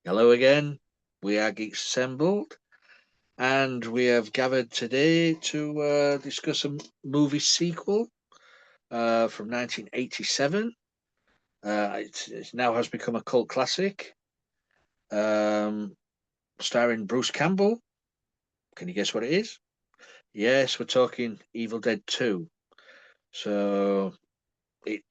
Hello again. We are Geeks Assembled, and we have gathered today to discuss a movie sequel from 1987. It now has become a cult classic, um, starring Bruce Campbell. Can you guess what it is? Yes, we're talking Evil Dead 2. So it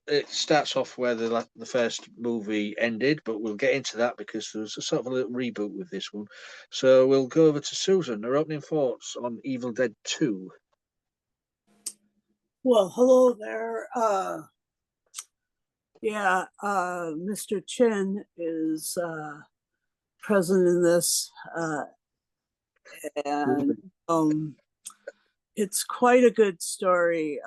it starts off where the first movie ended, but we'll get into that because there's a sort of a little reboot with this one. So we'll go over to Susan. Her opening thoughts on Evil Dead 2. Well, hello there. Mr. Chin is present in this, and it's quite a good story.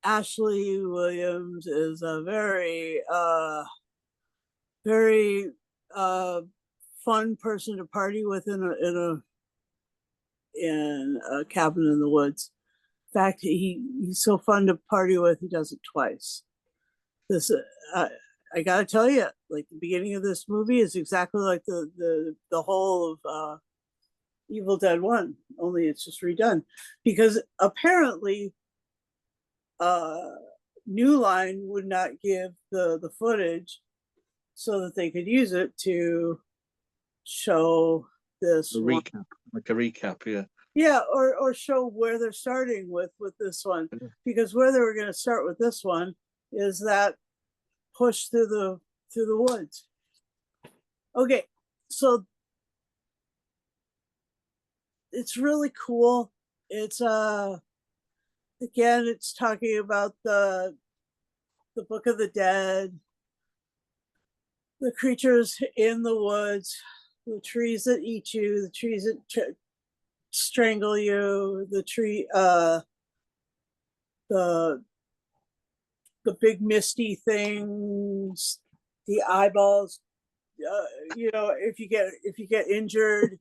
Ashley Williams is a very fun person to party with in a cabin in the woods. In fact, he's so fun to party with, he does it twice. This I gotta tell you, like the beginning of this movie is exactly like the whole of Evil Dead 1, only it's just redone. Because apparently New Line would not give the footage so that they could use it to show this Recap, like a recap, yeah. Yeah, or show where they're starting with this one, because where they were going to start with this one is that push through the woods. Okay, so it's really cool. It's again, it's talking about the Book of the Dead, the creatures in the woods, the trees that eat you, the trees that strangle you, the big misty things, the eyeballs. If you get injured,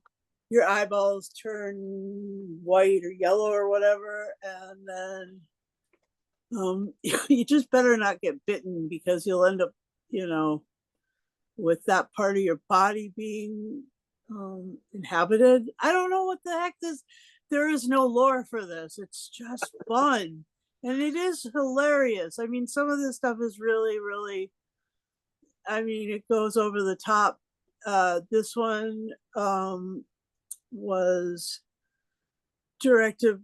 your eyeballs turn white or yellow or whatever, and then you just better not get bitten, because you'll end up, with that part of your body being inhabited. I don't know what the heck this. There is no lore for this. It's just fun, and it is hilarious. I mean, some of this stuff is really, really. I mean, it goes over the top. This one was directed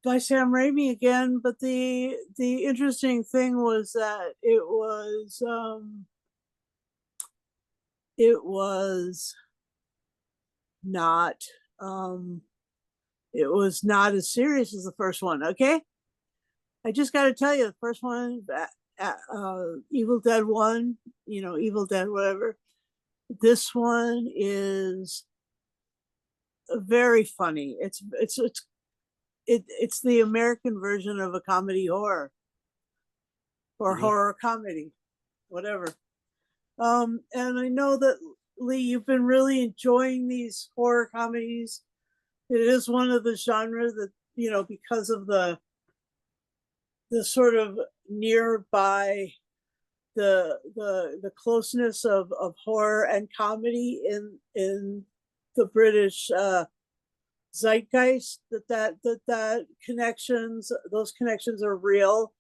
by Sam Raimi again, but the interesting thing was that it was not as serious as the first one. Okay, I just got to tell you, the first one, Evil Dead 1, Evil Dead whatever, this one is very funny. It's the American version of a comedy horror, or horror comedy, whatever. And I know that, Lee, you've been really enjoying these horror comedies. It is one of the genres that, because of the sort of nearby, the closeness of horror and comedy in the British zeitgeist, that those connections are real.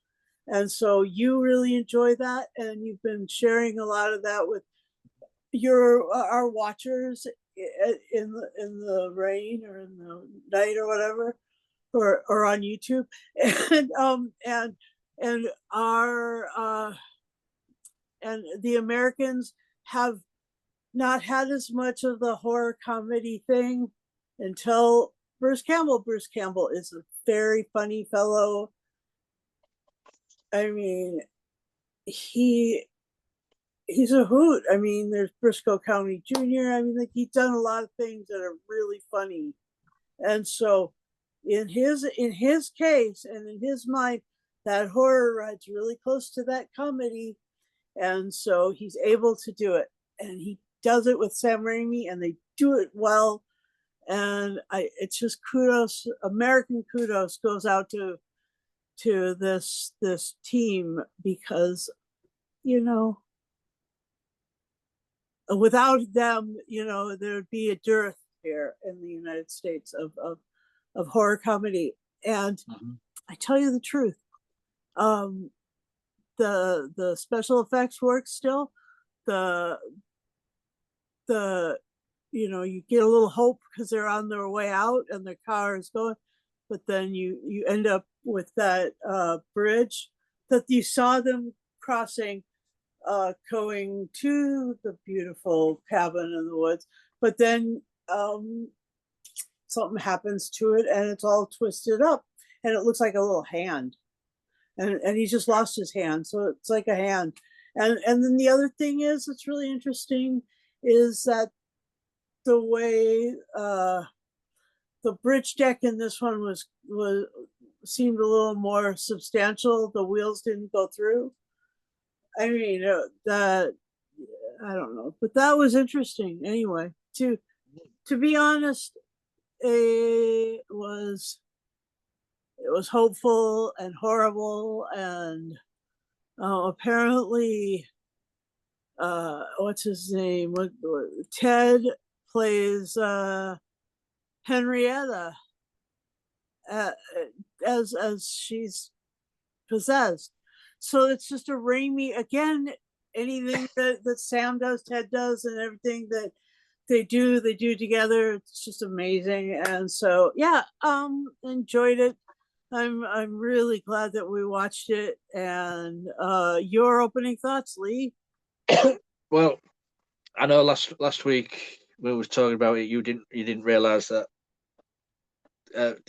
And so you really enjoy that, and you've been sharing a lot of that with our watchers in the rain or in the night or whatever, or on YouTube, and our and the Americans have not had as much of the horror comedy thing until Bruce Campbell. Bruce Campbell is a very funny fellow. I mean, he's a hoot. I mean, there's Briscoe County Jr. I mean, like, he's done a lot of things that are really funny. And so in his case and in his mind, that horror rides really close to that comedy. And so he's able to do it. And he does it with Sam Raimi, and they do it well. And it's just kudos, American kudos goes out to this team, because without them, there would be a dearth here in the United States of horror comedy. And I tell you the truth, the special effects work still. The you get a little hope because they're on their way out and their car is going, but then you end up with that bridge that you saw them crossing, going to the beautiful cabin in the woods, but then something happens to it and it's all twisted up and it looks like a little hand, and he just lost his hand, so it's like a hand. And then the other thing is, it's really interesting, is that the way the bridge deck in this one was seemed a little more substantial. The wheels didn't go through. I mean, that, I don't know, but that was interesting anyway. To be honest, it was hopeful and horrible, and apparently, what's his name? What Ted plays Henrietta, as she's possessed. So it's just a Raimi again. Anything that Sam does, Ted does, and everything that they do together, it's just amazing. And so yeah, enjoyed it. I'm really glad that we watched it. And your opening thoughts, Lee? Well, I know last week when we was talking about it, you didn't realize that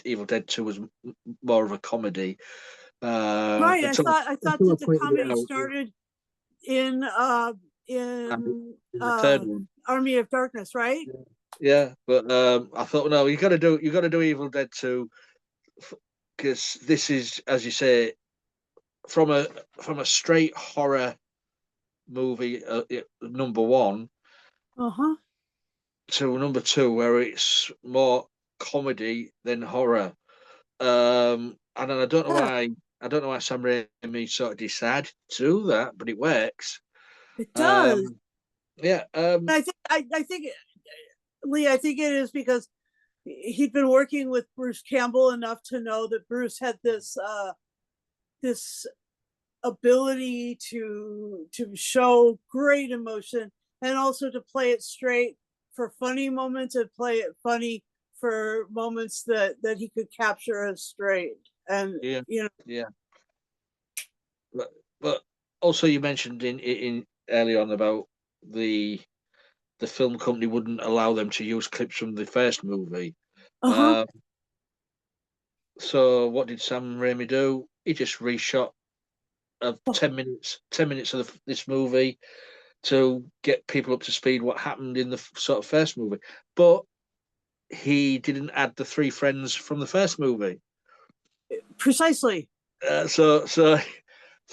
Evil Dead 2 was more of a comedy. Right. I thought that the comedy started in the third one, Army of Darkness, right? Yeah, but I thought, no, you got to do Evil Dead 2, because this is, as you say, from a straight horror movie, number one, to number two, where it's more comedy than horror. And then I don't know why Sam Raimi sort of decided to do that, but it works. It does. Yeah. I think Lee, I think it is because he'd been working with Bruce Campbell enough to know that Bruce had this ability to show great emotion, and also to play it straight for funny moments, and play it funny for moments that he could capture as straight. And yeah. But also, you mentioned in early on about the film company wouldn't allow them to use clips from the first movie. So what did Sam Raimi do? He just reshot 10 minutes of this movie to get people up to speed what happened in the sort of first movie. But he didn't add the three friends from the first movie. Precisely. So for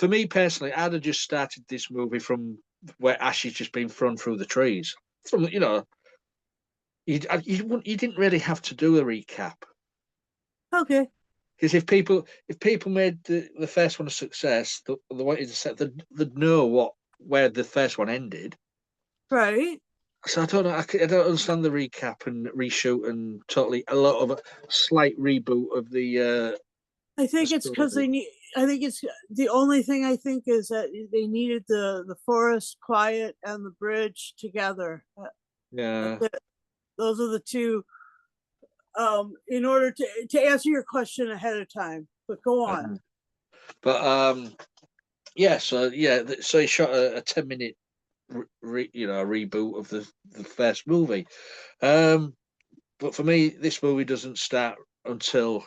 me personally, I'd have just started this movie from where Ash has just been thrown through the trees. From you didn't really have to do a recap. Okay. Because if people made the first one a success, the wanted to set they'd know where the first one ended. Right. So I don't know. I don't understand the recap and reshoot and totally a lot of a slight reboot of the. I think it's because they need. I think it's the only thing I think is that they needed the forest quiet and the bridge together. Yeah. Those are the two. In order to answer your question ahead of time, but go on. But yeah. So he shot a 10-minute reboot of the first movie. But for me, this movie doesn't start until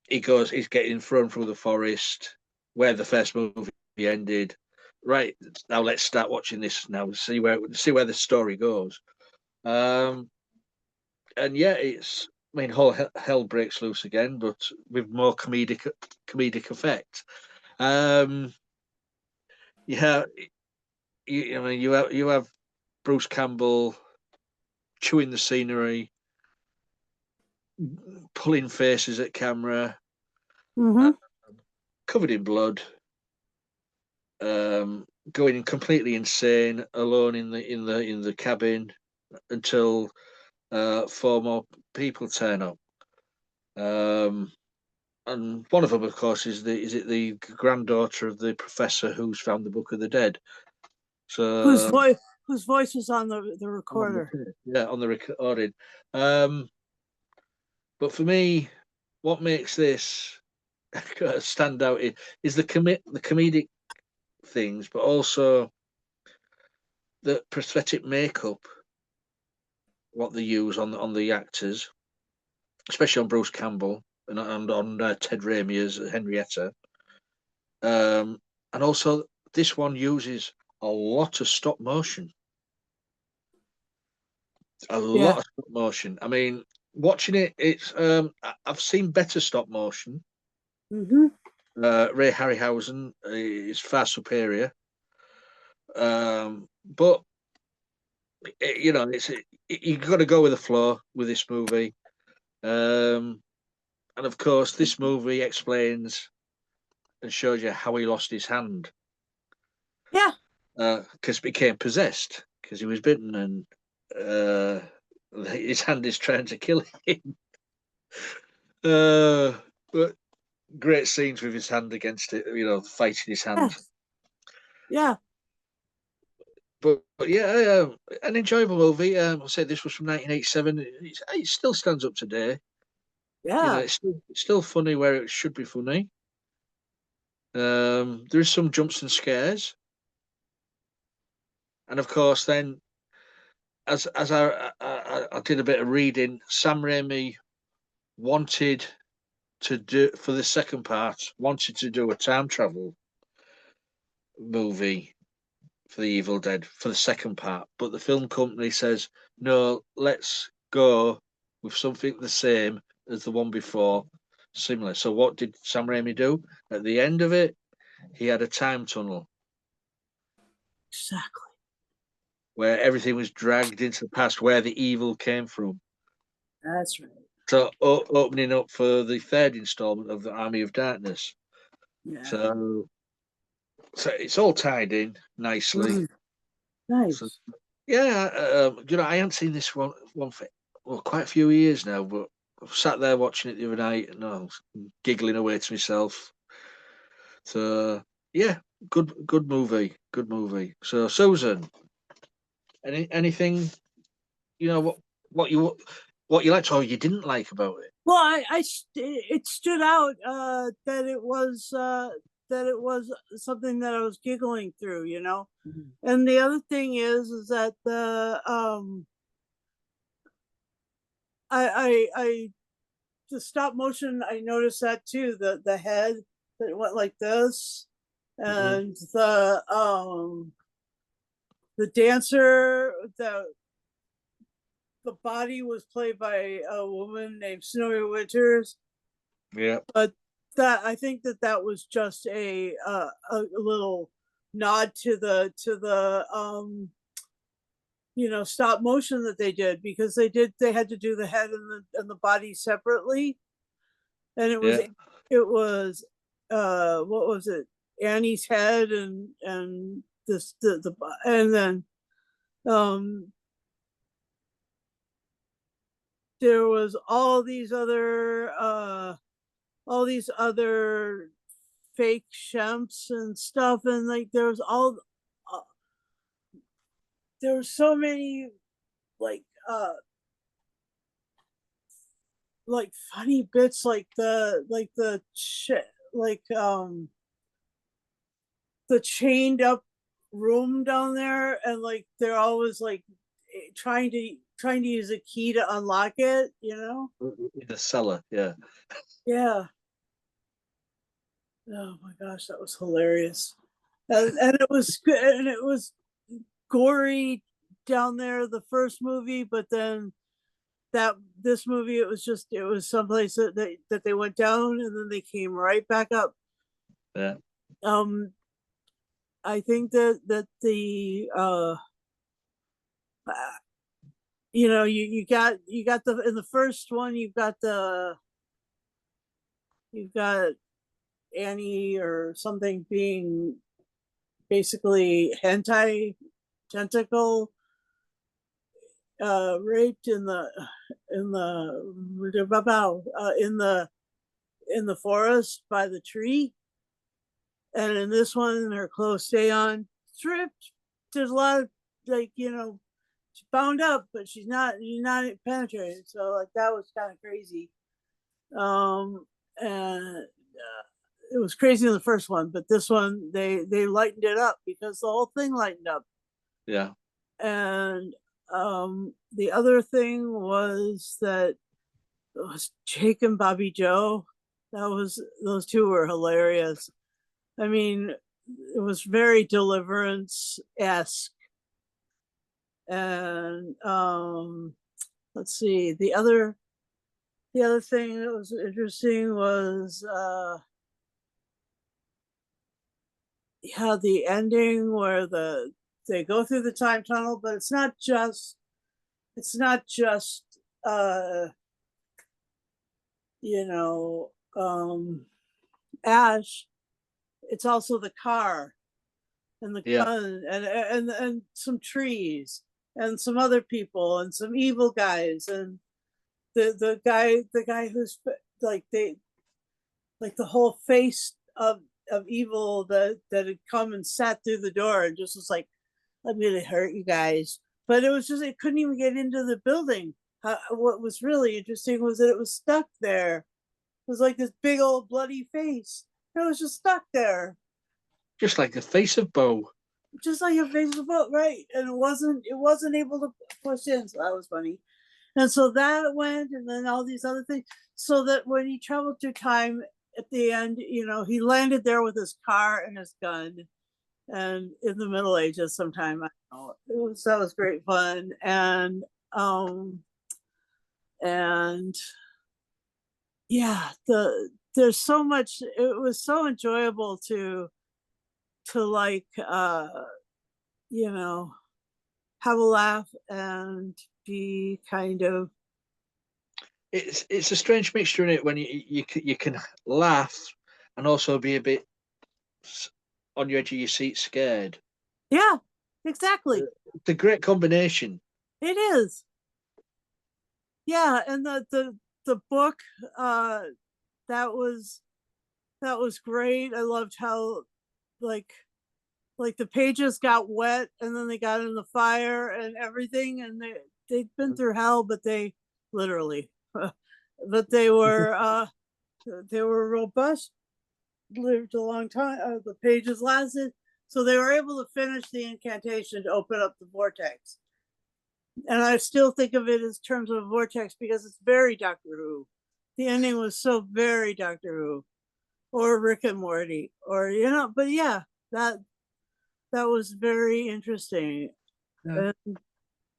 he's getting thrown through the forest where the first movie ended. Right now, let's start watching this now. See where the story goes. And yeah, it's. I mean, whole hell breaks loose again, but with more comedic effect. Yeah, I mean, you have Bruce Campbell chewing the scenery, pulling faces at camera, covered in blood. going completely insane, alone in the cabin until four more people turn up. And one of them, of course, is it the granddaughter of the professor who's found the Book of the Dead. Whose So voice whose voice was on the on the recorder. yeah, on the recording. But for me, what makes this stand out is the comedic things, but also the prosthetic makeup, what they use on the actors, especially on Bruce Campbell and on Ted Raimi as Henrietta. And also, this one uses a lot of stop motion. A lot Yeah. of stop motion. I mean, watching it, I've seen better stop motion. Mm-hmm. Ray Harryhausen is far superior. But you know, you've got to go with the flow with this movie. And of course, this movie explains and shows you how he lost his hand Yeah. because became possessed because he was bitten and his hand is trying to kill him. But great scenes with his hand against it, you know, fighting his hand. Yes. Yeah. But yeah, an enjoyable movie. I said this was from 1987. It still stands up today. You know, Yeah. it's still funny where it should be funny. There is some jumps and scares, and of course, then as I did a bit of reading, Sam Raimi wanted to do for the second part, wanted to do a time travel movie for the Evil Dead for the second part, but the film company says no, let's go with something the same as the one before, similar. So what did Sam Raimi do? At the end of it, he had a time tunnel Exactly. where everything was dragged into the past, where the evil came from. That's right. So opening up for the third installment of the Army of Darkness. Yeah. So it's all tied in nicely. Mm, So nice. yeah, you know, I haven't seen this one for quite a few years now, but I sat there watching it the other night and I was giggling away to myself. So yeah, good movie, good movie. So Susan, anything you know what you liked or you didn't like about it? Well, it stood out that it was something that I was giggling through, you know. Mhm. And the other thing is that I the stop motion, I noticed that too. The head that went like this, Mhm. and the dancer, the body was played by a woman named Snowy Winters, Yeah, but that I think that was just a little nod to the you know, stop motion that they did, because they had to do the head and the body separately, and yeah. it was what was it, Annie's head and this the and then um there was all these other fake shemps and stuff, and like uh, there were so many like uh like funny bits, like like the chained up room down there, and like they're always like trying to use a key to unlock it, you know. In the cellar, yeah. Yeah. Oh my gosh, that was hilarious. And it was good, and it was gory down there the first movie, but then that this movie, it was someplace that they went down and then they came right back up. Yeah. um I think that the you know, you got the in the first one, you've got Annie or something being basically hentai tentacle raped in the in the forest by the tree. And in this one, her clothes stay on, stripped. There's a lot of like, she's bound up, but she's not penetrated. So like that was kind of crazy. And it was crazy in the first one, but this one they lightened it up because the whole thing lightened up. Yeah. And the other thing was that it was Jake and Bobby Joe. Those two were hilarious. I mean, it was very Deliverance-esque. And let's see, the other thing that was interesting was the ending where they go through the time tunnel, but it's not just you know Ash. It's also the car and the gun and some trees and some other people and some evil guys and the guy who's like the whole face of evil that had come and sat through the door and just was like, I'm gonna hurt you guys. But it couldn't even get into the building. What was really interesting was that it was stuck there. It was like this big old bloody face. It was just stuck there. Just like the face of Bo. Just like a face of Bo, right? And it wasn't able to push in, so that was funny. And so that went, and then all these other things. So that when he traveled through time at the end, he landed there with his car and his gun. And in the Middle Ages, sometime, I don't know, that was great fun. And yeah, there's so much. It was so enjoyable to like have a laugh and be kind of. It's a strange mixture in it when you can laugh and also be a bit on your edge of your seat, scared. Yeah, exactly. It's a great combination. It is. Yeah, and the book that was great. I loved how like the pages got wet and then they got in the fire and everything, and they'd been through hell, but they literally but they were robust, lived a long time. The pages lasted, so they were able to finish the incantation to open up the vortex. And I still think of it as terms of a vortex because it's very Doctor Who. The ending was so very Doctor Who or Rick and Morty, or but yeah, that was very interesting. Yeah. And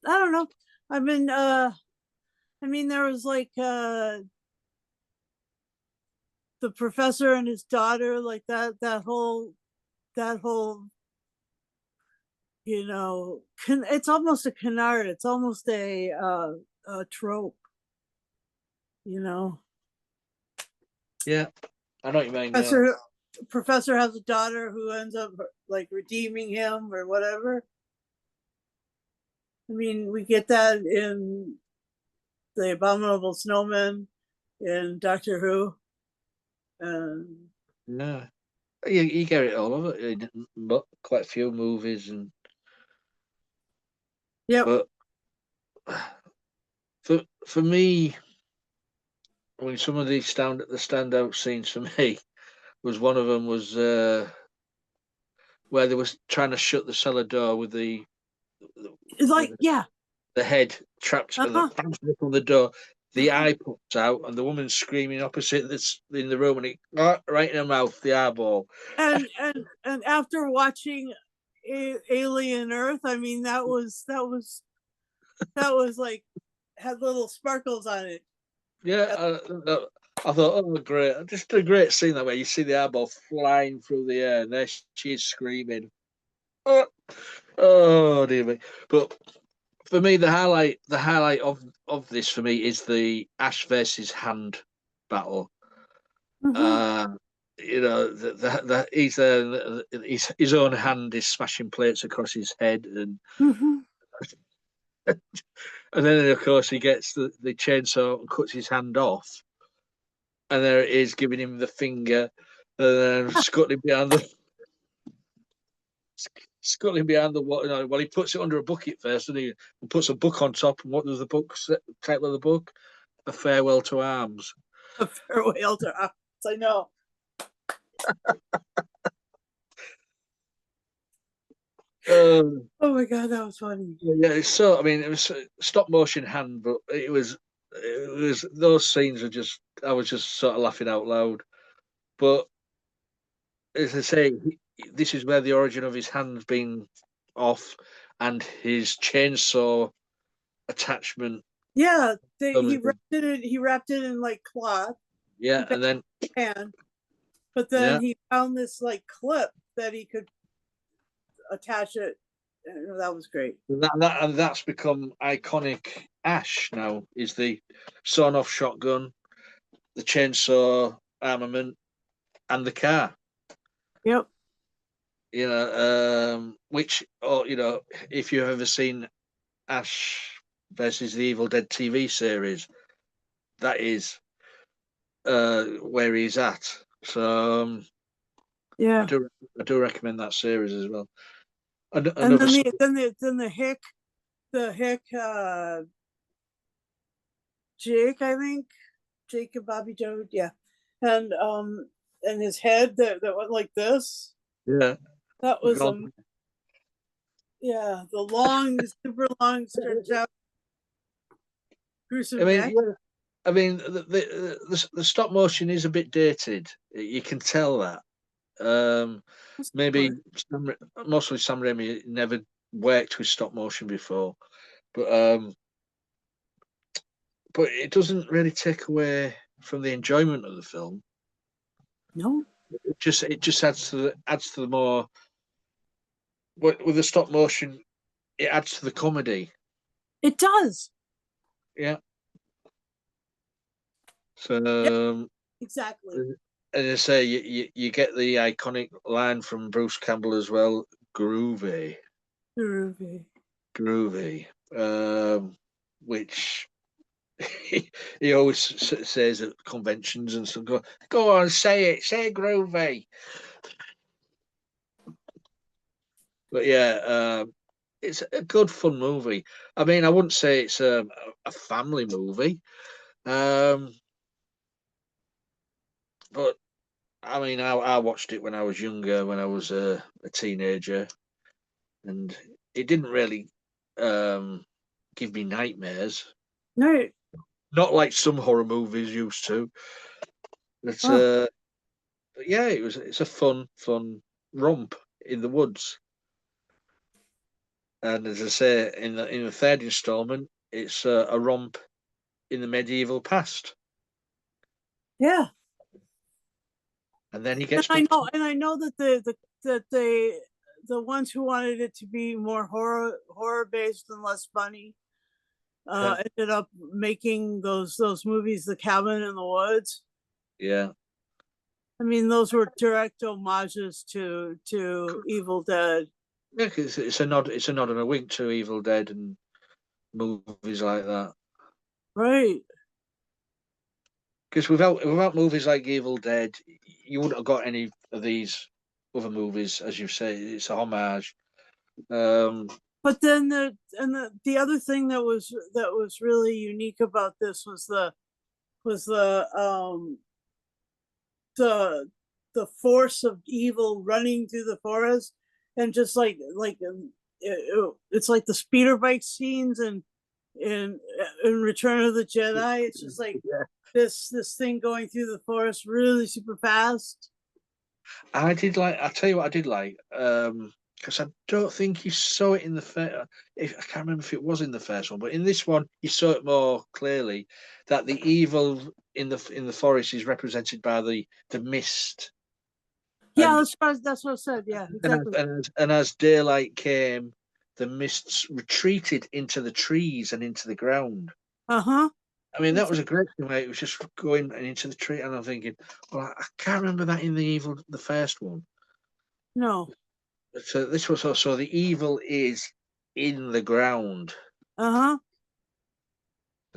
I don't know. I mean, there was like the professor and his daughter, like that whole it's almost a canard. It's almost a trope. Yeah, I know what you mean. Professor has a daughter who ends up like redeeming him or whatever. I mean, we get that in the Abominable Snowman in Doctor Who. No, you get it all over in quite a few movies, and but for me, I mean, some of these standout scenes for me was one of them was where they was trying to shut the cellar door with the head trapped on the door. The eye pops out, and the woman's screaming opposite this in the room, and it right in her mouth, the eyeball. And after watching Alien Earth, I mean, that was like had little sparkles on it. Yeah, I thought, oh, great, just a great scene that way. You see the eyeball flying through the air, and there she is screaming. Oh dear me! But for me, the highlight of this for me is the Ash versus Hand battle. Mm-hmm. you know that he's his own hand is smashing plates across his head, Mhm. and then of course he gets the chainsaw and cuts his hand off, and there it is giving him the finger, and then scuttling behind the scuttling behind the water. Well, he puts it under a bucket first, and he puts a book on top. And what does the book title of the book? A Farewell to Arms. A farewell to us. I know. Um, Oh my god, that was funny. yeah, it's so. I mean, it was stop motion hand, but it was those scenes are just. I was just sort of laughing out loud. But as I say, this is where the origin of his hands being off and his chainsaw attachment Yeah, comes in. he wrapped it in like cloth, Yeah, put that and then in his hand, but then yeah, he found this like clip that he could attach it. That was great. and that's become iconic. Ash now is the sawn-off shotgun, the chainsaw armament, and the car. Yep. Which, if you've ever seen Ash versus the Evil Dead TV series, that is where he's at. So Yeah. I do recommend that series as well. And Another, then the hick Jake, I think. Jake and Bobby Joe, yeah. And his head that went like this. yeah, That was yeah, the long, super long stretch out I gruesome mean, neck. yeah, I mean the stop motion is a bit dated. You can tell that. Maybe mostly Sam Raimi never worked with stop motion before, but it doesn't really take away from the enjoyment of the film. No, It just adds to the more with the stop motion. It adds to the comedy. it does. Yeah. So Yeah, exactly. as I say, you get the iconic line from Bruce Campbell as well. Groovy, Groovy. groovy. Which he always says at conventions and stuff. Go on, say groovy. But yeah, it's a good fun movie. I mean, I wouldn't say it's a family movie, um, but I mean, I watched it when I was younger, when I was a teenager, and it didn't really um, give me nightmares. No. Not like some horror movies used to. But, Oh, but yeah, it's a fun romp in the woods. And as I say, in the third installment, it's a romp in the medieval past. yeah. And then he And gets whipped. and I know that the ones who wanted it to be more horror based and less funny Yeah, ended up making those movies, The Cabin in the Woods. yeah, I mean, those were direct homages to Evil Dead. yeah. 'Cause it's a nod. It's a nod and a wink to Evil Dead and movies like that. Right. Because without movies like Evil Dead, you wouldn't have got any of these other movies, as you say. It's a homage. Um, But then the other thing that was really unique about this was the the force of evil running through the forest, and just it's like the speeder bike scenes in Return of the Jedi. It's just like yeah. this thing going through the forest really super fast. I did like. I tell you what, I did like. Because I don't think you saw it in the first. If I can't remember if it was in the first one, but in this one you saw it more clearly that the evil in the forest is represented by the mist, Yeah, and that's what I said. Yeah, and exactly. as daylight came, the mists retreated into the trees and into the ground, Uh huh. I mean, that was a great thing. Where it was just going into the tree, and I'm thinking, well, I can't remember that in the first one. No. So this was also the evil is in the ground. Uh-huh.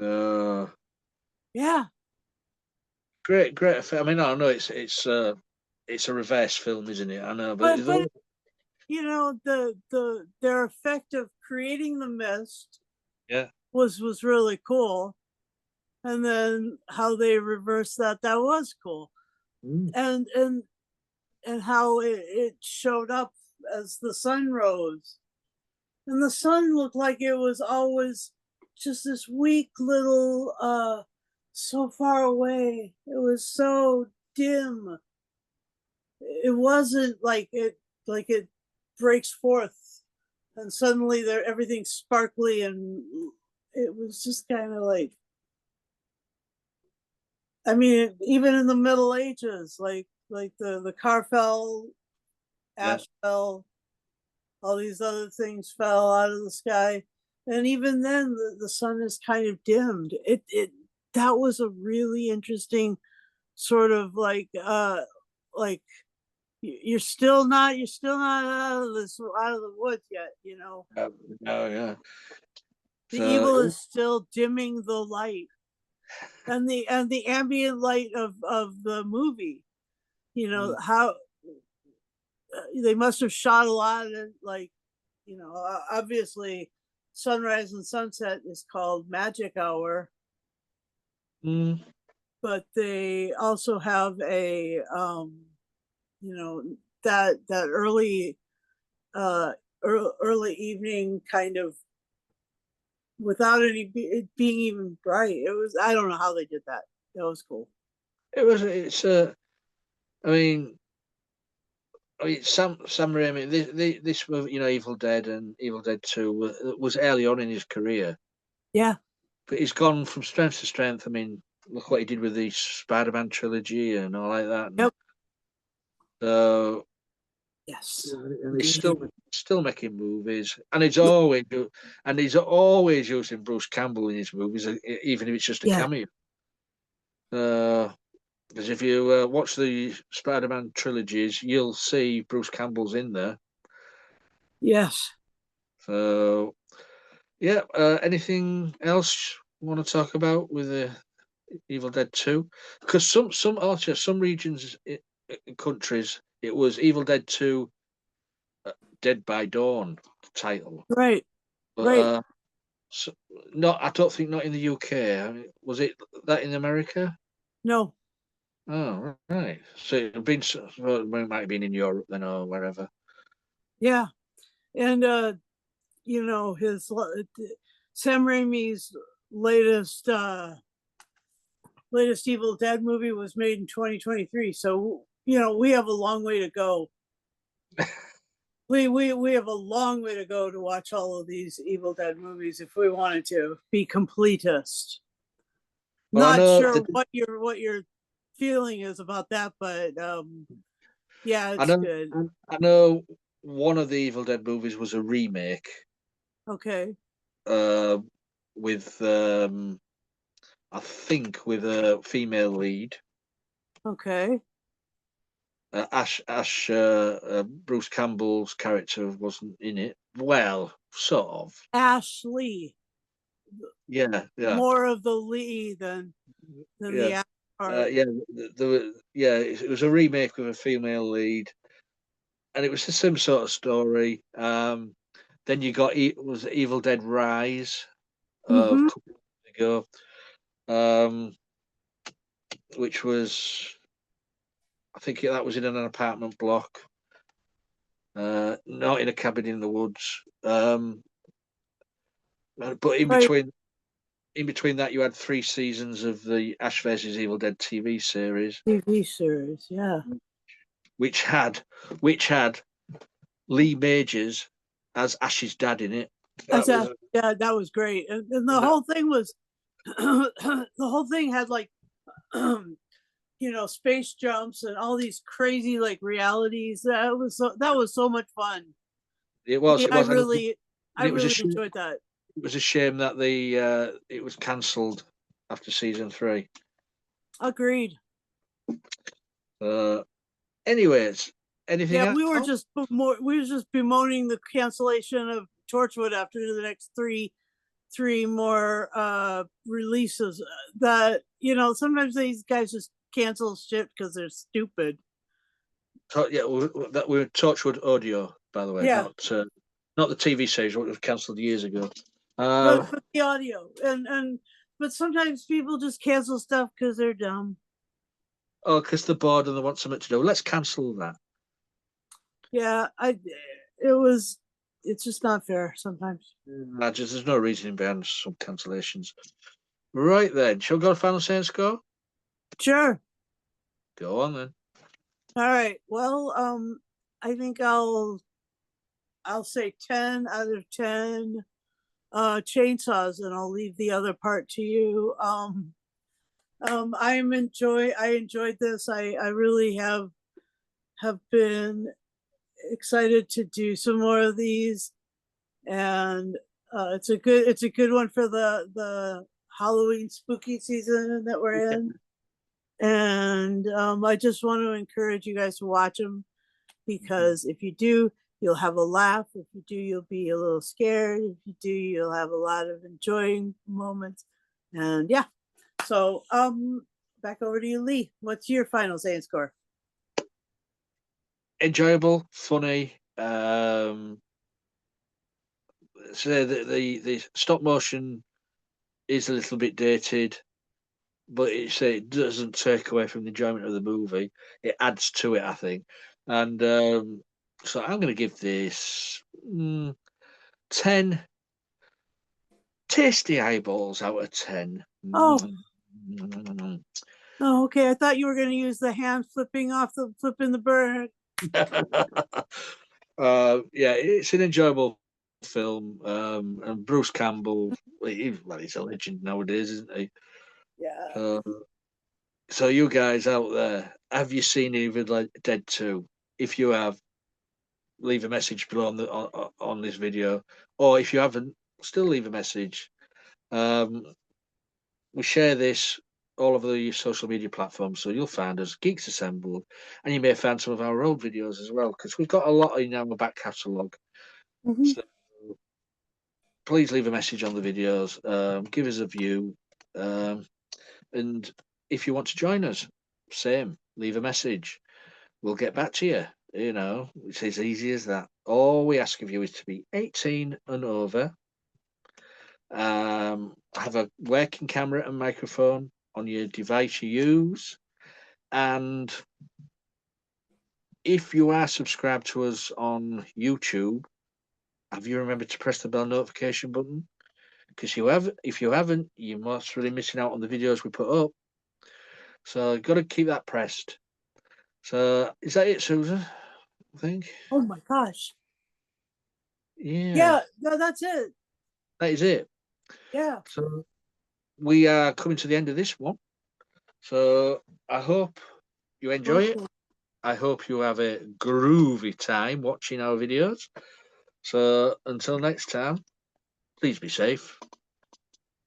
Uh, Yeah. great effect. I mean, I know it's a reverse film, isn't it? I know, but But you know, their effect of creating the mist yeah, was really cool. And then how they reversed that was cool. mm, And how it showed up as the sun rose. And the sun looked like it was always just this weak little so far away. It was so dim. It wasn't like it breaks forth and suddenly there everything's sparkly, and it was just kind of like, I mean, even in the Middle Ages, like the car fell, yeah. ash fell, all these other things fell out of the sky, and even then the sun is kind of dimmed. It That was a really interesting sort of like you're still not out of the woods yet, you know. Oh yeah. The So evil is still dimming the light, and the ambient light of the movie, you know, how they must have shot a lot of, like, you know, obviously sunrise and sunset is called magic hour, mm, but they also have a you know, that early early evening kind of, without it being even bright. It was, I don't know how they did that. That was cool. it's I mean, Sam Raimi. This was, Evil Dead and Evil Dead Two was early on in his career, Yeah. but he's gone from strength to strength. I mean, look what he did with the Spider-Man trilogy and all like that. And Yep. so, Yes. and he's Indeed. still making movies, and he's always using Bruce Campbell in his movies, even if it's just a Yeah. cameo. Because if you watch the Spider-Man trilogies, you'll see Bruce Campbell's in there. Yes. So yeah, anything else you want to talk about with the Evil Dead 2? Because some regions, countries, it was Evil Dead 2, Dead by Dawn title, Right. but Right. so, not. I don't think not in the UK. I mean, was it that in America? No. Oh, right. So it been well, it might have been in Europe then or wherever. Yeah. And you know, his Sam Raimi's latest latest Evil Dead movie was made in 2023. So, you know, we have a long way to go. We have a long way to go to watch all of these Evil Dead movies if we wanted to be completist. Well, I Not know sure what your feeling is about that, but yeah, I it's know, good. I know one of the Evil Dead movies was a remake Okay. uh, with, I think, with a female lead. Okay. Bruce Campbell's character wasn't in it. Well, sort of. Ashley, Yeah, yeah, more of the Lee than yeah, the Ash part. yeah. Yeah, it was a remake with a female lead, and it was the same sort of story. Then you got was Evil Dead Rise of Mm-hmm. a couple of years ago, um, which was, I think that was in an apartment block, not in a cabin in the woods. But Right. in between that, you had 3 seasons of the Ash versus Evil Dead TV series, TV series. Yeah. which had which had Lee Majors as Ash's dad in it. That's That was a, yeah, that was great. And the that, whole thing was the whole thing had like you know, space jumps and all these crazy like realities. That was so much fun. it I was, and really I it was a really enjoyed that. it was a shame that the it was cancelled. after season 3. Agreed. Anyways, anything Yeah, else? we were just bemoaning the cancellation of Torchwood after the next three more releases. That sometimes these guys just cancel shit because they're stupid. Yeah, that we're Torchwood Audio, by the way, Yeah, not the TV series, what was cancelled years ago. but the audio but sometimes people just cancel stuff because they're dumb. Oh, because they're bored and they want something to do. Let's cancel that. Yeah, it's just not fair sometimes. There's no reasoning behind some cancellations. Right then, shall we go to final say and score? Sure. Go on then. All right. Well, I think I'll say 10 out of 10 chainsaws, and I'll leave the other part to you. I enjoyed this. I really have been excited to do some more of these, and it's a good one for the Halloween spooky season that we're in. And I just want to encourage you guys to watch them, because if you do, you'll have a laugh. If you do, you'll be a little scared. If you do, you'll have a lot of enjoying moments. And yeah, so back over to you, Lee. What's your final say and score? Enjoyable, funny. So the stop motion is a little bit dated, but it doesn't take away from the enjoyment of the movie. It adds to it, I think. And so I'm going to give this 10 tasty eyeballs out of 10. Oh. Oh, okay. I thought you were going to use the hand flipping the bird. Yeah, it's an enjoyable film. And Bruce Campbell, he's a legend nowadays, isn't he? Yeah. So you guys out there, have you seen Evil Dead 2? If you have, leave a message below on this video, or if you haven't, still leave a message. We share this all over the social media platforms, so you'll find us Geeks Assembled, and you may find some of our old videos as well, because we've got a lot in our back catalogue. So please leave a message on the videos, give us a view, and if you want to join us, same, leave a message. We'll get back to you. It's as easy as that. All we ask of you is to be 18 and over, have a working camera and microphone on your device you use, and if you are subscribed to us on YouTube, have you remembered to press the bell notification button? Because if you haven't, you're most really missing out on the videos we put up. So you've got to keep that pressed. So is that it, Susan? I think. Oh my gosh. Yeah. Yeah, no, that's it. That is it. Yeah. So we are coming to the end of this one. So I hope you enjoy it. I hope you have a groovy time watching our videos. So until next time, please be safe.